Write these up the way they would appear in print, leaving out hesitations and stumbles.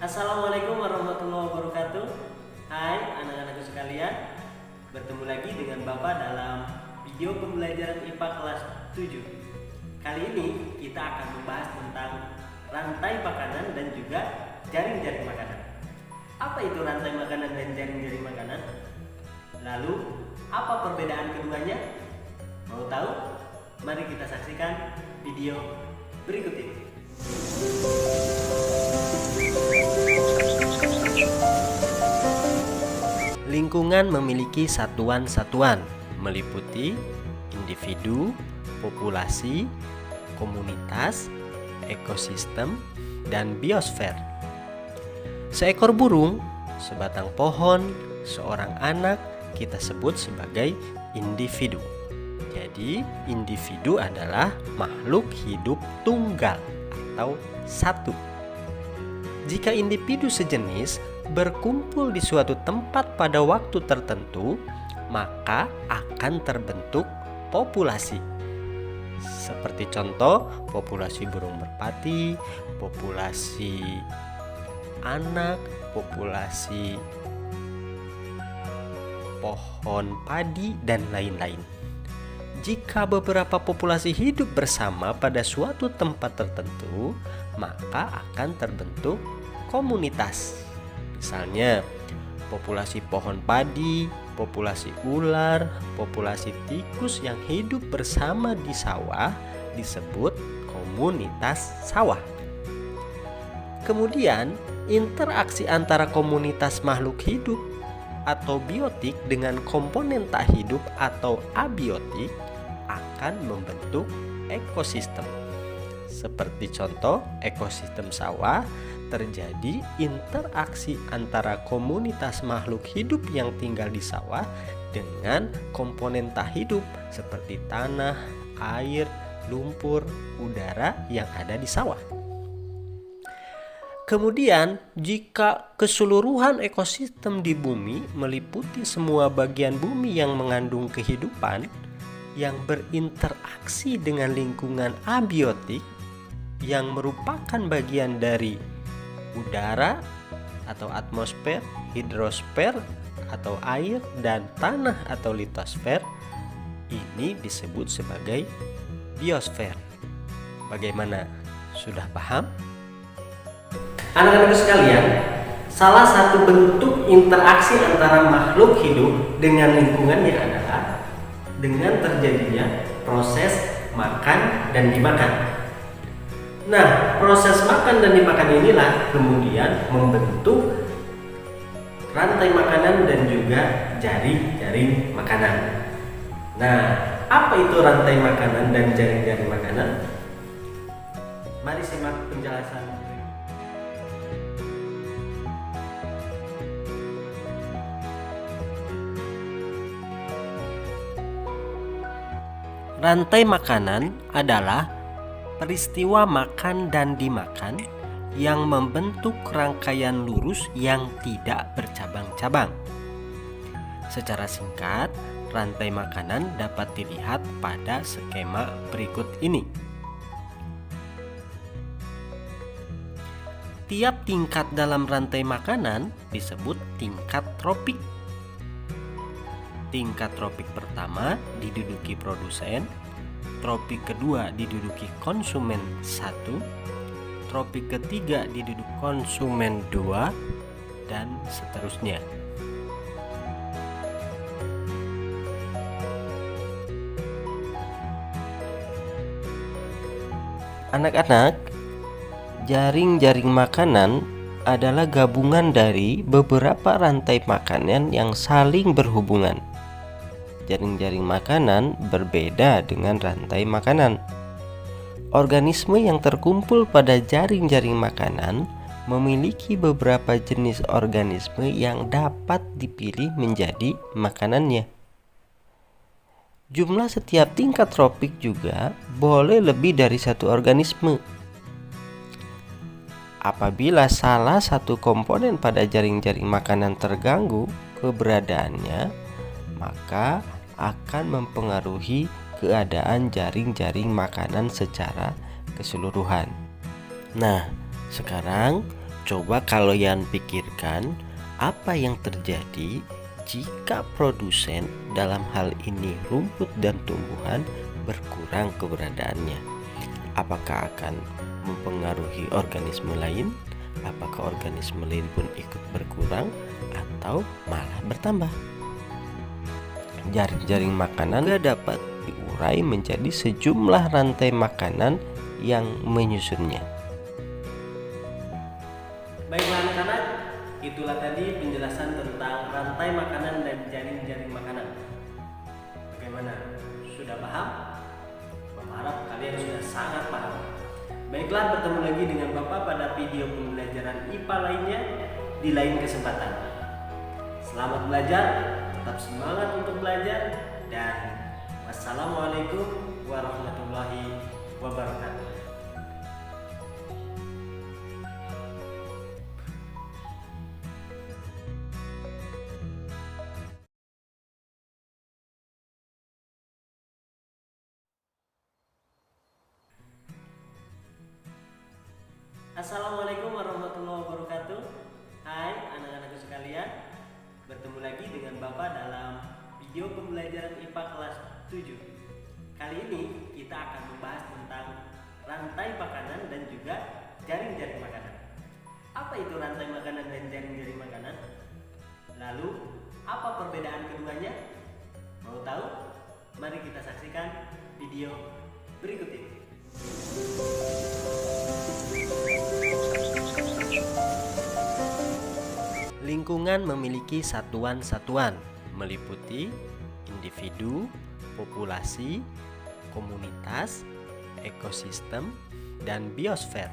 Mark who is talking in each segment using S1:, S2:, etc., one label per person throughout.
S1: Assalamualaikum warahmatullahi wabarakatuh. Hai anak-anakku sekalian, bertemu lagi dengan Bapak dalam video pembelajaran IPA kelas 7. Kali ini kita akan membahas tentang rantai makanan dan juga jaring-jaring makanan. Apa itu rantai makanan dan jaring-jaring makanan? Lalu, apa perbedaan keduanya? Mau tahu? Mari kita saksikan video berikut ini. Lingkungan memiliki satuan-satuan meliputi individu, populasi, komunitas, ekosistem, dan biosfer. Seekor burung, sebatang pohon, seorang anak kita sebut sebagai individu. Jadi, individu adalah makhluk hidup tunggal atau satu. Jika individu sejenis berkumpul di suatu tempat pada waktu tertentu, maka akan terbentuk populasi. Seperti contoh, populasi burung merpati, populasi anak, populasi pohon padi, dan lain-lain. Jika beberapa populasi hidup bersama pada suatu tempat tertentu, maka akan terbentuk komunitas. Misalnya, populasi pohon padi, populasi ular, populasi tikus yang hidup bersama di sawah disebut komunitas sawah. Kemudian, interaksi antara komunitas makhluk hidup atau biotik dengan komponen tak hidup atau abiotik akan membentuk ekosistem. Seperti contoh, ekosistem sawah terjadi interaksi antara komunitas makhluk hidup yang tinggal di sawah dengan komponen tak hidup seperti tanah, air, lumpur, udara yang ada di sawah. Kemudian, jika keseluruhan ekosistem di bumi meliputi semua bagian bumi yang mengandung kehidupan yang berinteraksi dengan lingkungan abiotik yang merupakan bagian dari udara atau atmosfer, hidrosfer atau air, dan tanah atau litosfer, ini disebut sebagai biosfer. Bagaimana? Sudah paham? Anak-anak sekalian, salah satu bentuk interaksi antara makhluk hidup dengan lingkungannya adalah dengan terjadinya proses makan dan dimakan. Nah, proses makan dan dimakan inilah kemudian membentuk rantai makanan dan juga jaring-jaring makanan. Nah, apa itu rantai makanan dan jaring-jaring makanan? Mari simak penjelasan. Rantai makanan adalah peristiwa makan dan dimakan yang membentuk rangkaian lurus yang tidak bercabang-cabang. Secara singkat, rantai makanan dapat dilihat pada skema berikut ini. Tiap tingkat dalam rantai makanan disebut tingkat tropik. Tingkat tropik pertama diduduki produsen, tropik kedua diduduki konsumen 1, tropik ketiga diduduki konsumen 2, dan seterusnya. Anak-anak, jaring-jaring makanan adalah gabungan dari beberapa rantai makanan yang saling berhubungan. Jaring-jaring makanan berbeda dengan rantai makanan. Organisme yang terkumpul pada jaring-jaring makanan memiliki beberapa jenis organisme yang dapat dipilih menjadi makanannya. Jumlah setiap tingkat tropik juga boleh lebih dari satu organisme. Apabila salah satu komponen pada jaring-jaring makanan terganggu keberadaannya, maka akan mempengaruhi keadaan jaring-jaring makanan secara keseluruhan. Nah, sekarang Coba kalian pikirkan apa yang terjadi jika produsen, dalam hal ini rumput dan tumbuhan, berkurang keberadaannya. Apakah akan mempengaruhi organisme lain? Apakah organisme lain pun ikut berkurang atau malah bertambah? Jaring-jaring makanan juga dapat diurai menjadi sejumlah rantai makanan yang menyusunnya. Baiklah anak-anak, itulah tadi penjelasan tentang rantai makanan dan jaring-jaring makanan. Bagaimana? Sudah paham? Bapak harap kalian sudah sangat paham. Baiklah, bertemu lagi dengan Bapak pada video pembelajaran IPA lainnya di lain kesempatan. Selamat belajar, tetap semangat untuk belajar, dan wassalamualaikum warahmatullahi wabarakatuh. Assalamualaikum warahmatullahi wabarakatuh. Hai anak-anakku sekalian, bertemu lagi dengan Bapak dalam video pembelajaran IPA kelas 7. Kali ini kita akan membahas tentang rantai makanan dan juga jaring-jaring makanan. Apa itu rantai makanan dan jaring-jaring makanan? Lalu apa perbedaan keduanya? Mau tahu? Mari kita saksikan video berikut ini. Lingkungan memiliki satuan-satuan meliputi individu, populasi, komunitas, ekosistem, dan biosfer.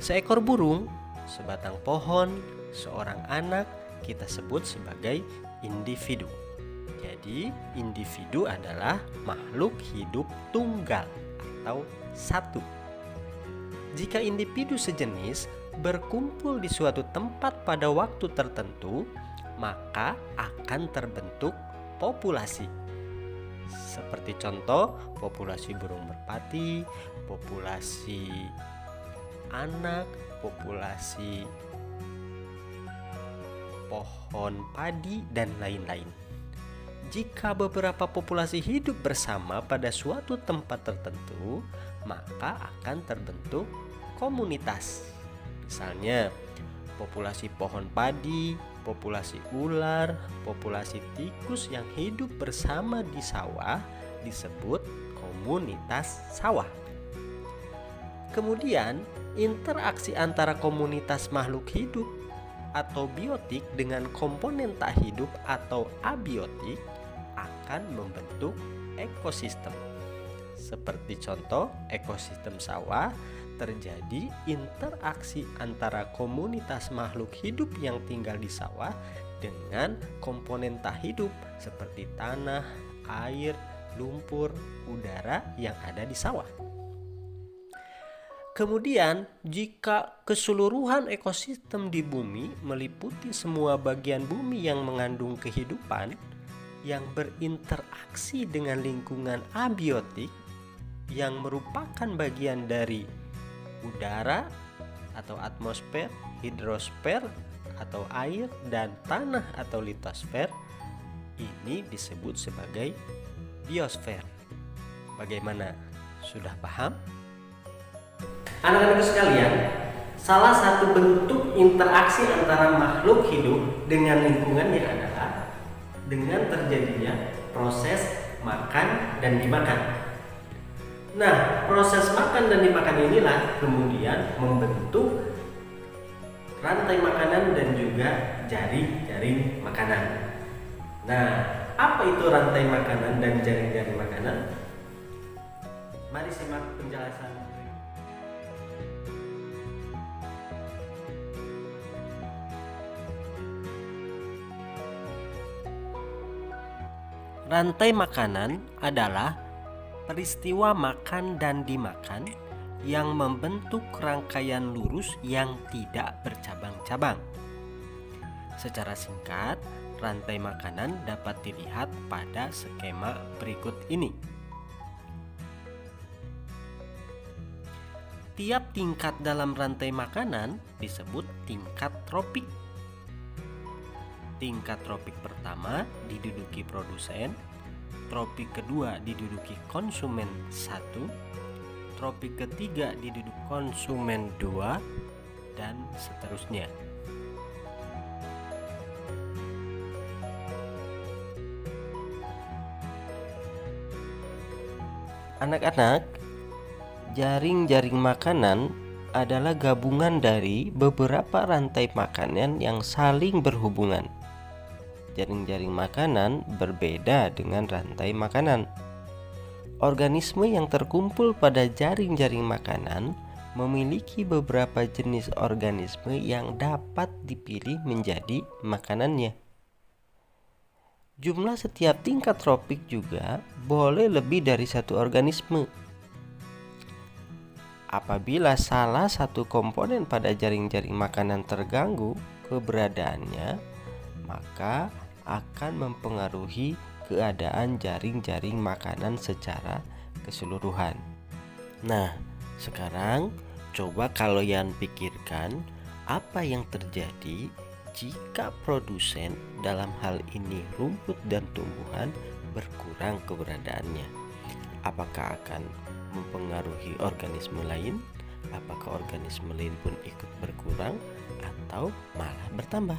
S1: Seekor burung, sebatang pohon, seorang anak kita sebut sebagai individu. Jadi, individu adalah makhluk hidup tunggal atau satu. Jika individu sejenis berkumpul di suatu tempat pada waktu tertentu, maka akan terbentuk populasi. Seperti contoh, populasi burung merpati, populasi anak, populasi pohon padi, dan lain-lain. Jika beberapa populasi hidup bersama pada suatu tempat tertentu, maka akan terbentuk komunitas. Misalnya, populasi pohon padi, populasi ular, populasi tikus yang hidup bersama di sawah disebut komunitas sawah. Kemudian, interaksi antara komunitas makhluk hidup atau biotik dengan komponen tak hidup atau abiotik akan membentuk ekosistem. Seperti contoh, ekosistem sawah, terjadi interaksi antara komunitas makhluk hidup yang tinggal di sawah dengan komponen tak hidup seperti tanah, air, lumpur, udara yang ada di sawah. Kemudian, jika keseluruhan ekosistem di bumi meliputi semua bagian bumi yang mengandung kehidupan yang berinteraksi dengan lingkungan abiotik yang merupakan bagian dari udara atau atmosfer, hidrosfer atau air, dan tanah atau litosfer, ini disebut sebagai biosfer. Bagaimana? Sudah paham? Anak-anak sekalian, salah satu bentuk interaksi antara makhluk hidup dengan lingkungannya adalah dengan terjadinya proses makan dan dimakan. Nah, proses makan dan dimakan inilah kemudian membentuk rantai makanan dan juga jaring-jaring makanan. Nah, apa itu rantai makanan dan jaring-jaring makanan? Mari simak penjelasan. Rantai makanan adalah peristiwa makan dan dimakan yang membentuk rangkaian lurus yang tidak bercabang-cabang. Secara singkat, rantai makanan dapat dilihat pada skema berikut ini. Setiap tingkat dalam rantai makanan disebut tingkat tropik. Tingkat tropik pertama diduduki produsen, tropik kedua diduduki konsumen 1, tropik ketiga diduduki konsumen 2, dan seterusnya. Anak-anak, jaring-jaring makanan adalah gabungan dari beberapa rantai makanan yang saling berhubungan. Jaring-jaring makanan berbeda dengan rantai makanan. Organisme yang terkumpul pada jaring-jaring makanan memiliki beberapa jenis organisme yang dapat dipilih menjadi makanannya. Jumlah setiap tingkat tropik juga boleh lebih dari satu organisme. Apabila salah satu komponen pada jaring-jaring makanan terganggu keberadaannya, maka akan mempengaruhi keadaan jaring-jaring makanan secara keseluruhan. Nah, sekarang coba kalian pikirkan apa yang terjadi jika produsen, dalam hal ini rumput dan tumbuhan, berkurang keberadaannya. Apakah akan mempengaruhi organisme lain? Apakah organisme lain pun ikut berkurang atau malah bertambah?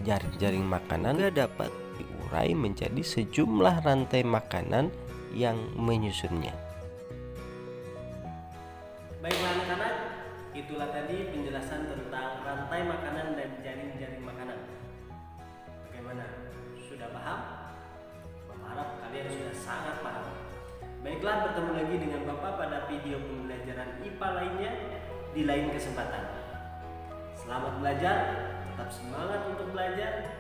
S1: Jaring-jaring makanan juga dapat diurai menjadi sejumlah rantai makanan yang menyusunnya. Baiklah anak-anak, itulah tadi penjelasan tentang rantai makanan dan jaring-jaring makanan. Bagaimana? Sudah paham? Bapak harap kalian sudah sangat paham. Baiklah, bertemu lagi dengan Bapak pada video pembelajaran IPA lainnya di lain kesempatan. Selamat belajar, tetap semangat untuk belajar.